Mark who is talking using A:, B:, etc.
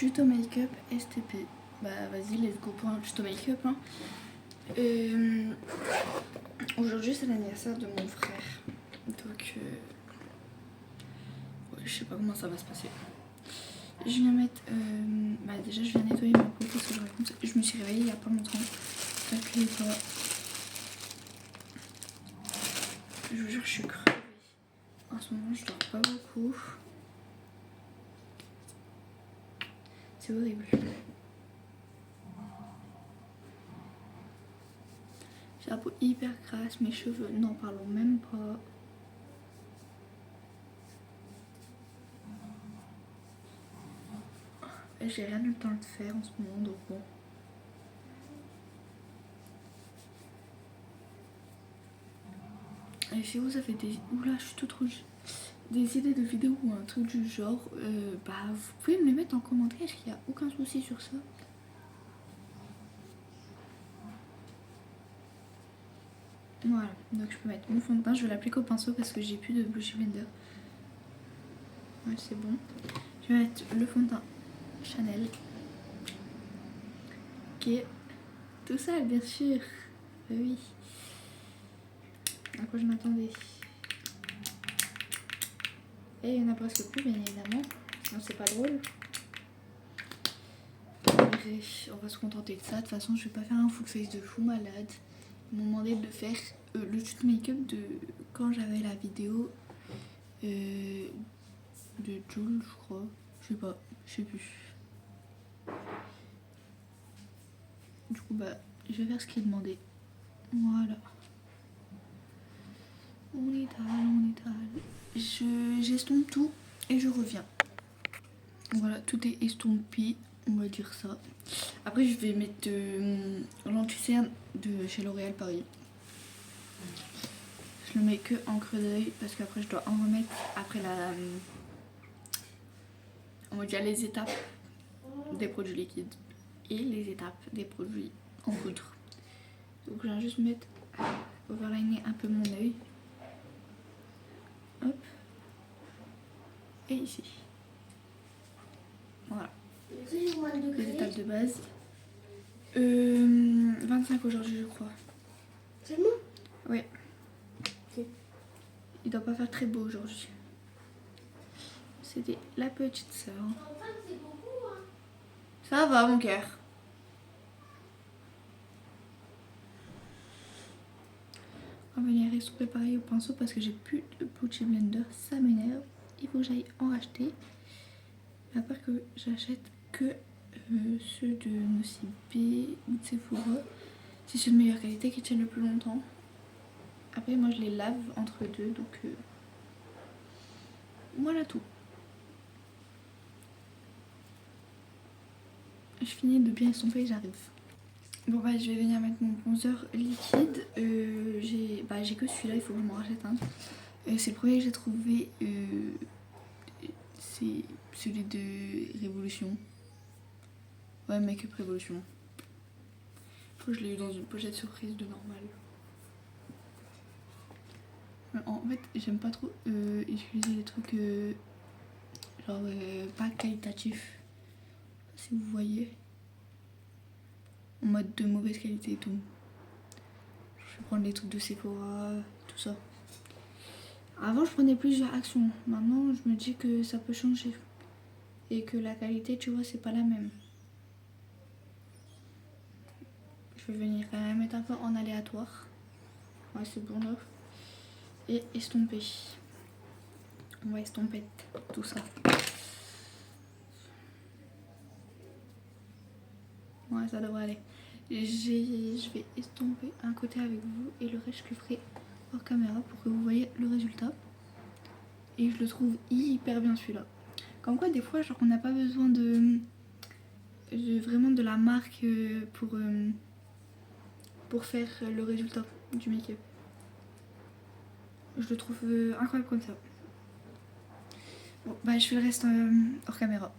A: tuto make-up STP. Bah vas-y, let's go pour un tuto make-up. Hein. Aujourd'hui c'est l'anniversaire de mon frère. Donc ouais, je sais pas comment ça va se passer. Je viens mettre... bah déjà je viens nettoyer ma peau parce que je me suis réveillée il y a pas longtemps. T'inquiète pas. Je vous jure je suis crevée. En ce moment je dors pas beaucoup. C'est horrible. J'ai la peau hyper grasse, mes cheveux, n'en parlons même pas. J'ai rien eu le temps de faire en ce moment, donc bon. Et si vous avez des... Oula, je suis toute rouge. Des idées de vidéos ou un truc du genre, bah vous pouvez me les mettre en commentaire, il n'y a aucun souci sur ça. Voilà, donc je peux mettre mon fond de teint, je vais l'appliquer au pinceau parce que j'ai plus de Beauty Blender. Ouais, c'est bon. Je vais mettre le fond de teint Chanel. Qui est tout seul, bien sûr. Oui. À quoi je m'attendais. Et il n'y en a presque plus, bien évidemment. Sinon, c'est pas drôle. Bref, on va se contenter de ça. De toute façon, je vais pas faire un full face de fou malade. Ils m'ont demandé de faire le tuto make-up de quand j'avais la vidéo de Jules, je crois. Je sais pas, je sais plus. Du coup, bah, je vais faire ce qui est demandé. Voilà. On étale. J'estompe tout et je reviens. Voilà, tout est estompé, on va dire ça. Après, je vais mettre l'anti-cerne de chez L'Oréal Paris. Je le mets que en creux d'œil parce qu'après, je dois en remettre après on va dire les étapes des produits liquides et les étapes des produits en poudre. Donc, je viens juste mettre overliner un peu mon œil. Hop. Et ici. Voilà. Les étapes de base. 25 aujourd'hui, je crois.
B: Seulement?
A: Ouais. Okay. Il doit pas faire très beau aujourd'hui. C'était la petite sœur. Ça va, mon cœur. On va venir estomper pareil au pinceau parce que j'ai plus de Beauty Blender. Ça m'énerve. Il faut que j'aille en racheter. À part que j'achète que ceux de Nocibé ou de Sephora. C'est ceux de meilleure qualité qui tiennent le plus longtemps. Après moi je les lave entre deux, donc voilà tout. Je finis de bien estomper et j'arrive. Bon bah je vais venir mettre mon bronzer liquide. J'ai que celui-là, il faut que je m'en rachète un. C'est le premier que j'ai trouvé. C'est celui de Révolution. Ouais, Make-up Révolution. Je l'ai eu dans une pochette surprise de normal. En fait, j'aime pas trop utiliser des trucs genre pas qualitatifs. Si vous voyez. En mode de mauvaise qualité et tout. Je vais prendre les trucs de Sephora, tout ça. Avant, je prenais plusieurs actions. Maintenant, je me dis que ça peut changer. Et que la qualité, tu vois, c'est pas la même. Je vais venir quand même mettre un peu en aléatoire. Ouais, c'est bon là. Et estomper. On va estomper tout ça. Ouais, ça devrait aller. Je vais estomper un côté avec vous et le reste je le ferai hors caméra pour que vous voyez le résultat. Et je le trouve hyper bien celui-là. Comme quoi des fois genre on n'a pas besoin de vraiment de la marque pour faire le résultat du make-up. Je le trouve incroyable comme ça. Bon bah je fais le reste hors caméra.